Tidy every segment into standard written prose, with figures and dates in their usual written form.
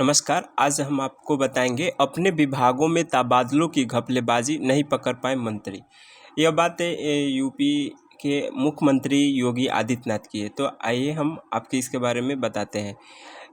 नमस्कार। आज हम आपको बताएंगे अपने विभागों में तबादलों की घपलेबाजी नहीं पकड़ पाए मंत्री। यह बात यूपी के मुख्यमंत्री योगी आदित्यनाथ की है। तो आइए हम आपके इसके बारे में बताते हैं।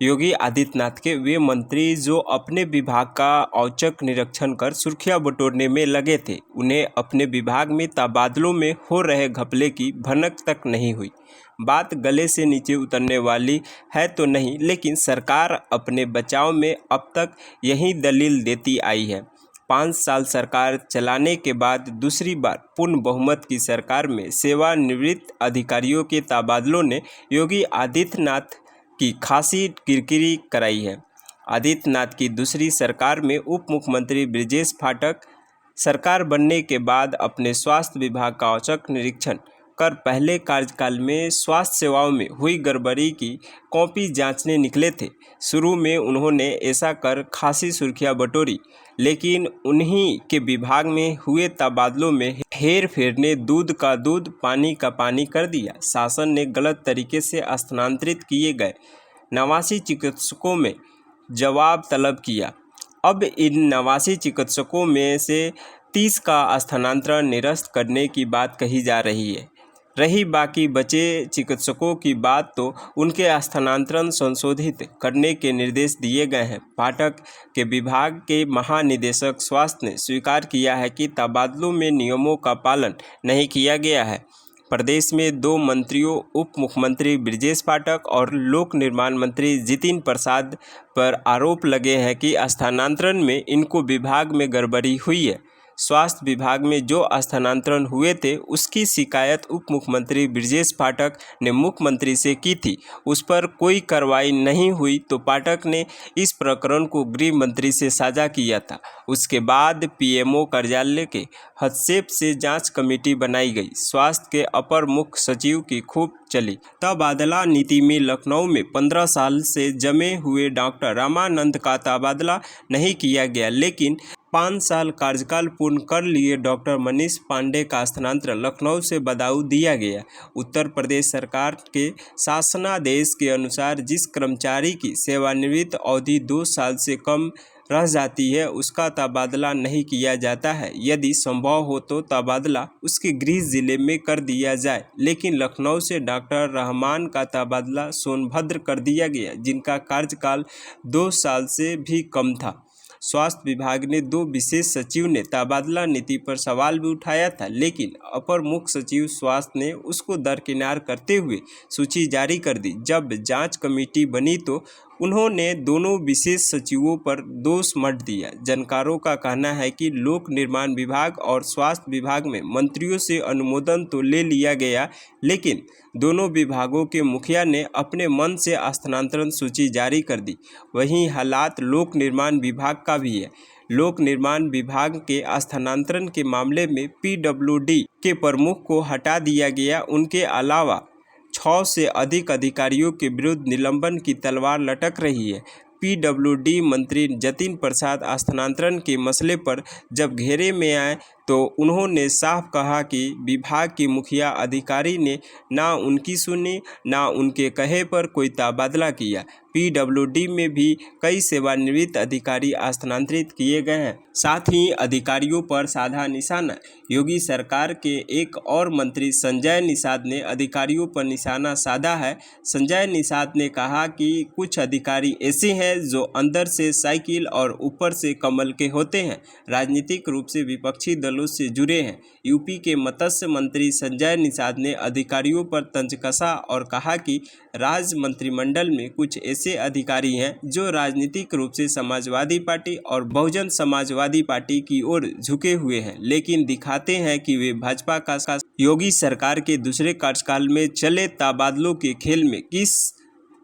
योगी आदित्यनाथ के वे मंत्री जो अपने विभाग का औचक निरीक्षण कर सुर्खियां बटोरने में लगे थे, उन्हें अपने विभाग में तबादलों में हो रहे घपले की भनक तक नहीं हुई। बात गले से नीचे उतरने वाली है तो नहीं, लेकिन सरकार अपने बचाव में अब तक यही दलील देती आई है। 5 साल सरकार चलाने के बाद दूसरी बार पूर्ण बहुमत की सरकार में सेवानिवृत्त अधिकारियों के तबादलों ने योगी आदित्यनाथ की खासी किरकिरी कराई है। आदित्यनाथ की दूसरी सरकार में उप मुख्यमंत्री ब्रजेश पाठक सरकार बनने के बाद अपने स्वास्थ्य विभाग का औचक निरीक्षण कर पहले कार्यकाल में स्वास्थ्य सेवाओं में हुई गड़बड़ी की कॉपी जांचने निकले थे। शुरू में उन्होंने ऐसा कर खासी सुर्खियां बटोरी, लेकिन उन्हीं के विभाग में हुए तबादलों में हेर फेर ने दूध का दूध पानी का पानी कर दिया। शासन ने गलत तरीके से स्थानांतरित किए गए 89 चिकित्सकों में जवाब तलब किया। अब इन 89 चिकित्सकों में से 30 का स्थानांतरण निरस्त करने की बात कही जा रही है। रही बाकी बचे चिकित्सकों की बात, तो उनके स्थानांतरण संशोधित करने के निर्देश दिए गए हैं। पाठक के विभाग के महानिदेशक स्वास्थ्य ने स्वीकार किया है कि तबादलों में नियमों का पालन नहीं किया गया है। प्रदेश में 2 मंत्रियों उप मुख्यमंत्री ब्रजेश पाठक और लोक निर्माण मंत्री जितिन प्रसाद पर आरोप लगे हैं कि स्थानांतरण में इनको विभाग में गड़बड़ी हुई है। स्वास्थ्य विभाग में जो स्थानांतरण हुए थे, उसकी शिकायत उप मुख्यमंत्री ब्रजेश पाठक ने मुख्यमंत्री से की थी। उस पर कोई कार्रवाई नहीं हुई तो पाठक ने इस प्रकरण को गृह मंत्री से साझा किया था। उसके बाद पीएमओ कार्यालय के हस्तक्षेप से जांच कमेटी बनाई गई। स्वास्थ्य के अपर मुख्य सचिव की खूब चली तबादला नीति में लखनऊ में 15 साल से जमे हुए डॉक्टर रामानंद का तबादला नहीं किया गया, लेकिन 5 साल कार्यकाल पूर्ण कर लिए डॉक्टर मनीष पांडे का स्थानांतरण लखनऊ से बदायूं दिया गया। उत्तर प्रदेश सरकार के शासनादेश के अनुसार जिस कर्मचारी की सेवानिवृत्त अवधि 2 साल से कम रह जाती है, उसका तबादला नहीं किया जाता है। यदि संभव हो तो तबादला उसके गृह जिले में कर दिया जाए, लेकिन लखनऊ से डॉक्टर रहमान का तबादला सोनभद्र कर दिया गया, जिनका कार्यकाल 2 साल से भी कम था। स्वास्थ्य विभाग ने 2 विशेष सचिव ने तबादला नीति पर सवाल भी उठाया था, लेकिन अपर मुख्य सचिव स्वास्थ्य ने उसको दरकिनार करते हुए सूची जारी कर दी। जब जांच कमेटी बनी तो उन्होंने दोनों विशेष सचिवों पर दोष मढ़ दिया। जानकारों का कहना है कि लोक निर्माण विभाग और स्वास्थ्य विभाग में मंत्रियों से अनुमोदन तो ले लिया गया, लेकिन दोनों विभागों के मुखिया ने अपने मन से स्थानांतरण सूची जारी कर दी। वहीं हालात लोक निर्माण विभाग का भी है। लोक निर्माण विभाग के स्थानांतरण के मामले में पीडब्ल्यूडी के प्रमुख को हटा दिया गया। उनके अलावा 6 से अधिक अधिकारियों के विरुद्ध निलंबन की तलवार लटक रही है। पीडब्ल्यूडी मंत्री जितिन प्रसाद स्थानांतरण के मसले पर जब घेरे में आए तो उन्होंने साफ कहा कि विभाग के मुखिया अधिकारी ने ना उनकी सुनी, ना उनके कहे पर कोई तबादला किया। पीडब्ल्यूडी में भी कई सेवानिवृत्त अधिकारी स्थानांतरित किए गए हैं। साथ ही अधिकारियों पर साधा निशाना। योगी सरकार के एक और मंत्री संजय निषाद ने अधिकारियों पर निशाना साधा है। संजय निषाद ने कहा कि कुछ अधिकारी ऐसे हैं जो अंदर से साइकिल और ऊपर से कमल के होते हैं, राजनीतिक रूप से विपक्षी दलों से जुड़े हैं। यूपी के मत्स्य मंत्री संजय निषाद ने अधिकारियों पर तंज कसा और कहा कि राज्य मंत्रिमंडल में कुछ ऐसे अधिकारी हैं जो राजनीतिक रूप से समाजवादी पार्टी और बहुजन समाजवादी पार्टी की ओर झुके हुए हैं, लेकिन दिखाते हैं कि वे भाजपा का योगी सरकार के दूसरे कार्यकाल में चले तबादलों के खेल में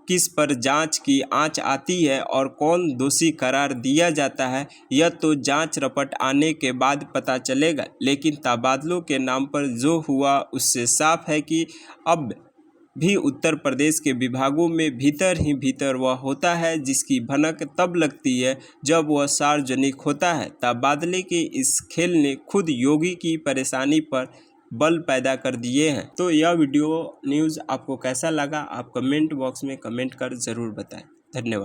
किस पर जांच की आंच आती है और कौन दोषी करार दिया जाता है, यह तो जांच रपट आने के बाद पता चलेगा। लेकिन तबादलों के नाम पर जो हुआ उससे साफ है कि अब भी उत्तर प्रदेश के विभागों में भीतर ही भीतर वह होता है जिसकी भनक तब लगती है जब वह सार्वजनिक होता है। तबादले के इस खेल ने खुद योगी की परेशानी पर बल पैदा कर दिए हैं। तो यह वीडियो न्यूज़ आपको कैसा लगा, आप कमेंट बॉक्स में कमेंट कर ज़रूर बताएं। धन्यवाद।